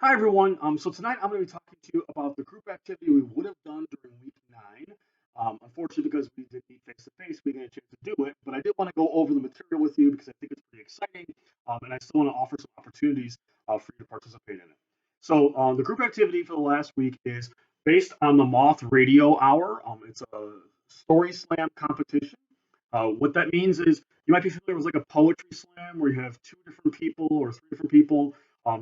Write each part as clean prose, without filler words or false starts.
Hi everyone. So tonight I'm going to be talking to you about the group activity we would have done during week 9. Unfortunately, because we didn't meet face to face, we didn't get a chance to do it. But I did want to go over the material with you because I think it's pretty exciting, and I still want to offer some opportunities for you to participate in it. So the group activity for the last week is based on the Moth Radio Hour. It's a story slam competition. What that means is you might be familiar with like a poetry slam where you have two different people or three different people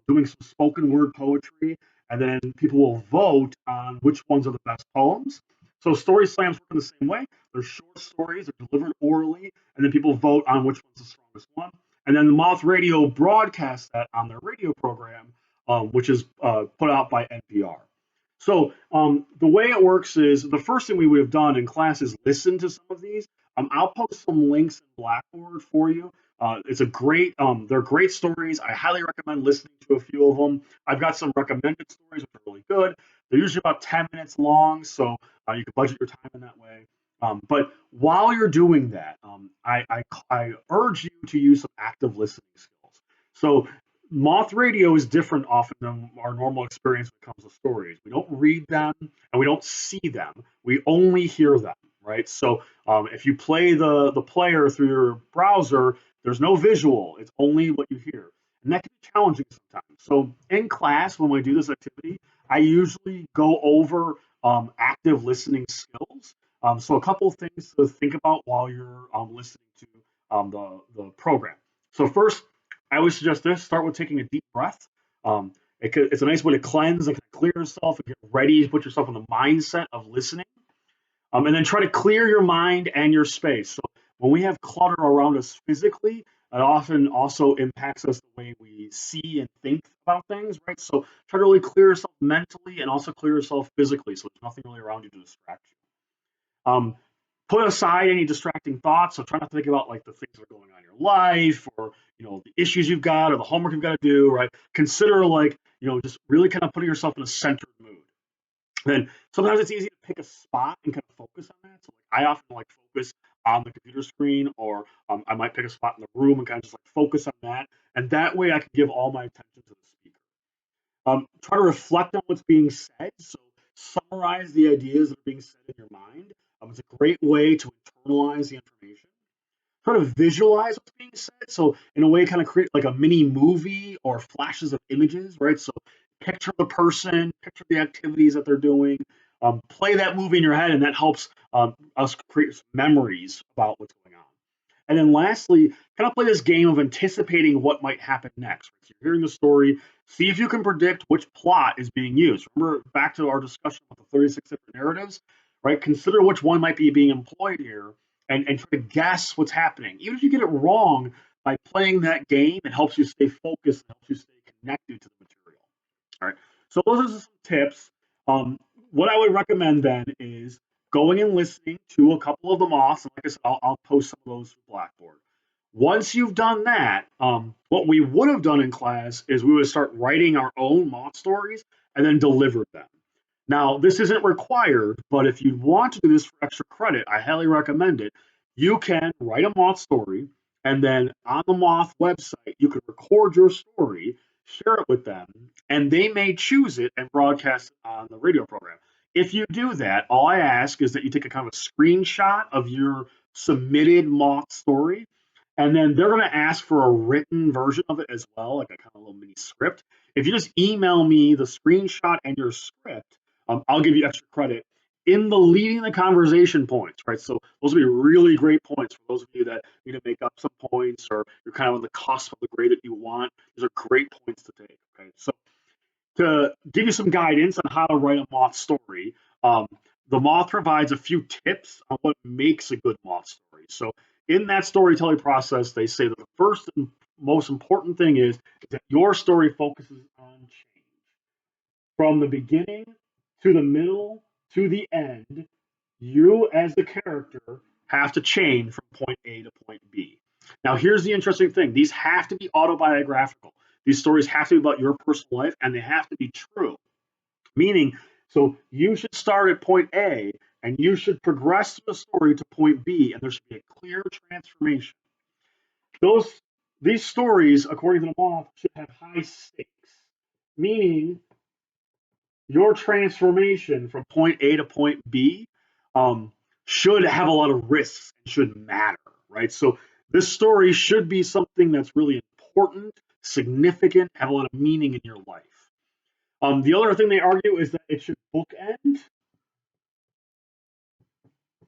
doing some spoken word poetry, and then people will vote on which ones are the best poems. So story slams work in the same way. They're short stories, they're delivered orally, and then people vote on which one's the strongest one. And then the Moth Radio broadcasts that on their radio program, which is put out by NPR. So the way it works is the first thing we would have done in class is listen to some of these. I'll post some links in Blackboard for you. It's a great, they're great stories. I highly recommend listening to a few of them. I've got some recommended stories which are really good. They're usually about 10 minutes long, so you can budget your time in that way. But while you're doing that, I urge you to use some active listening skills. So Moth radio is different often than our normal experience when it comes to stories. We don't read them and we don't see them. We only hear them, right? So if you play the player through your browser, there's no visual. It's only what you hear, and that can be challenging sometimes. So in class, when we do this activity, I usually go over active listening skills. So a couple of things to think about while you're listening to the program. So first, I always suggest this: start with taking a deep breath. It's a nice way to cleanse and clear yourself and get ready to put yourself in the mindset of listening. And then try to clear your mind and your space. So when we have clutter around us physically, it often also impacts us the way we see and think about things, right? So try to really clear yourself mentally and also clear yourself physically, so there's nothing really around you to distract you. Put aside any distracting thoughts. So try not to think about like the things that are going on in your life or the issues you've got or the homework you've got to do, right? Consider like just really kind of putting yourself in a centered mood. Then sometimes it's easy to pick a spot and kind of focus on that. So like I often like focus on the computer screen, or I might pick a spot in the room and kind of just like focus on that, and that way I can give all my attention to the speaker. Try to reflect on what's being said. So summarize the ideas that are being said in your mind. It's a great way to internalize the information. Try to visualize what's being said. So in a way, kind of create like a mini movie or flashes of images, right? So picture the person, picture the activities that they're doing, play that movie in your head, and that helps us create memories about what's going on. And then lastly, kind of play this game of anticipating what might happen next. So you're hearing the story, see if you can predict which plot is being used. Remember back to our discussion about the 36 different narratives, right? Consider which one might be being employed here and try to guess what's happening. Even if you get it wrong, by playing that game, it helps you stay focused, it helps you stay connected to the material. All right. So those are some tips. What I would recommend then is going and listening to a couple of them off. And like I said, I'll post some of those to Blackboard. Once you've done that, what we would have done in class is we would start writing our own mock stories and then deliver them. Now, this isn't required, but if you want to do this for extra credit, I highly recommend it. You can write a moth story, and then on the Moth website, you can record your story, share it with them, and they may choose it and broadcast it on the radio program. If you do that, all I ask is that you take a kind of a screenshot of your submitted moth story, and then they're going to ask for a written version of it as well, like a kind of little mini script. If you just email me the screenshot and your script, I'll give you extra credit in the leading the conversation points, right? So those will be really great points for those of you that need to make up some points or you're kind of on the cusp of the grade that you want. These are great points to take. Okay, so to give you some guidance on how to write a moth story, um, the moth provides a few tips on what makes a good moth story. So in that storytelling process, they say that the first and most important thing is that your story focuses on change from the beginning to the middle to the end. You, as the character, have to change from point A to point B. Now, here's the interesting thing: these have to be autobiographical. These stories have to be about your personal life, and they have to be true. Meaning, so you should start at point A, and you should progress the story to point B, and there should be a clear transformation. Those these stories, according to the moth, should have high stakes. meaning your transformation from point A to point B should have a lot of risks and should matter, right? So this story should be something that's really important, significant, have a lot of meaning in your life. The other thing they argue is that it should bookend.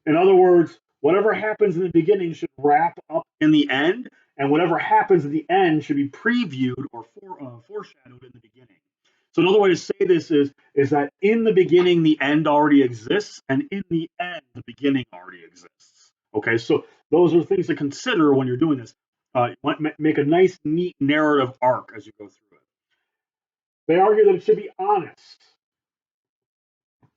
In other words, whatever happens in the beginning should wrap up in the end, and whatever happens at the end should be previewed or foreshadowed in the beginning. So another way to say this is that in the beginning the end already exists, and in the end the beginning already exists. Okay, so those are things to consider when you're doing this. Make a nice, neat narrative arc as you go through it. They argue that it should be honest.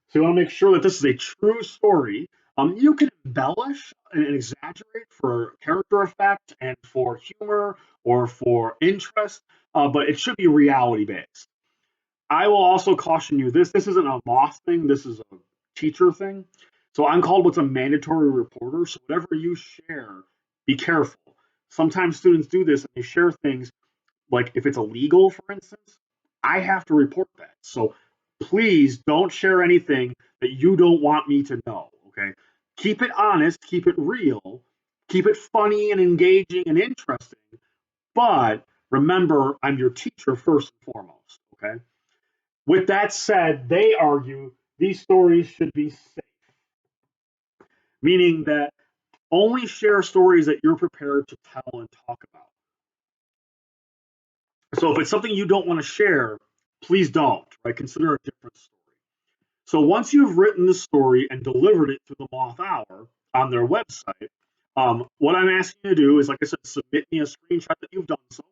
So you want to make sure that this is a true story. You can embellish and exaggerate for character effect and for humor or for interest, but it should be reality based. I will also caution you this isn't a boss thing, this is a teacher thing. So I'm called what's a mandatory reporter. So whatever you share, be careful. Sometimes students do this and they share things like if it's illegal, for instance, I have to report that. So please don't share anything that you don't want me to know. Okay. Keep it honest, keep it real, keep it funny and engaging and interesting. But remember, I'm your teacher first and foremost. Okay. With that said, they argue these stories should be safe, meaning that only share stories that you're prepared to tell and talk about. So if it's something you don't want to share, please don't, right? Consider a different story. So once you've written the story and delivered it to the Moth Hour on their website, what I'm asking you to do is, like I said, submit me a screenshot that you've done so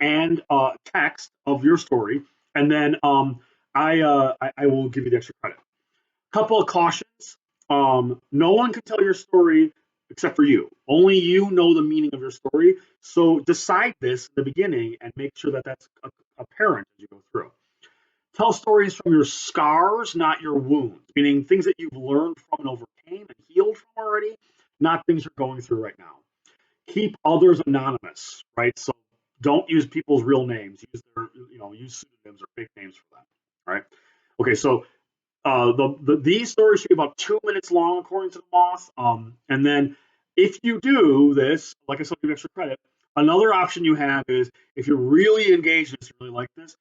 and text of your story, and then I will give you the extra credit. Couple of cautions. No one can tell your story except for you. Only you know the meaning of your story. So decide this in the beginning and make sure that that's apparent as you go through. Tell stories from your scars, not your wounds, meaning things that you've learned from and overcame and healed from already, not things you're going through right now. Keep others anonymous, right? So don't use people's real names. Use their, use pseudonyms or fake names for them, right? Okay, so these stories should be about 2 minutes long, according to the Moth. And then if you do this, like I said, give extra credit. Another option you have is if you're really engaged in this, really like this,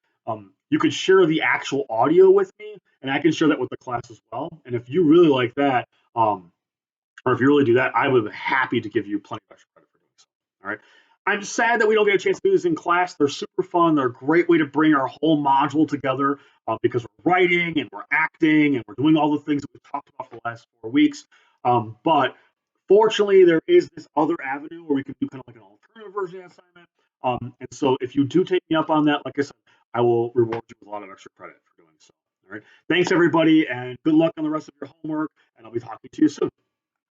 you could share the actual audio with me, and I can share that with the class as well. And if you really like that, or if you really do that, I would be happy to give you plenty of extra credit for doing so. All right. I'm sad that we don't get a chance to do this in class. They're super fun. They're a great way to bring our whole module together because we're writing and we're acting and we're doing all the things that we've talked about for the last 4 weeks. But fortunately, there is this other avenue where we can do kind of like an alternative version of the assignment. And so if you do take me up on that, like I said, I will reward you with a lot of extra credit for doing so. All right. Thanks, everybody, and good luck on the rest of your homework. And I'll be talking to you soon.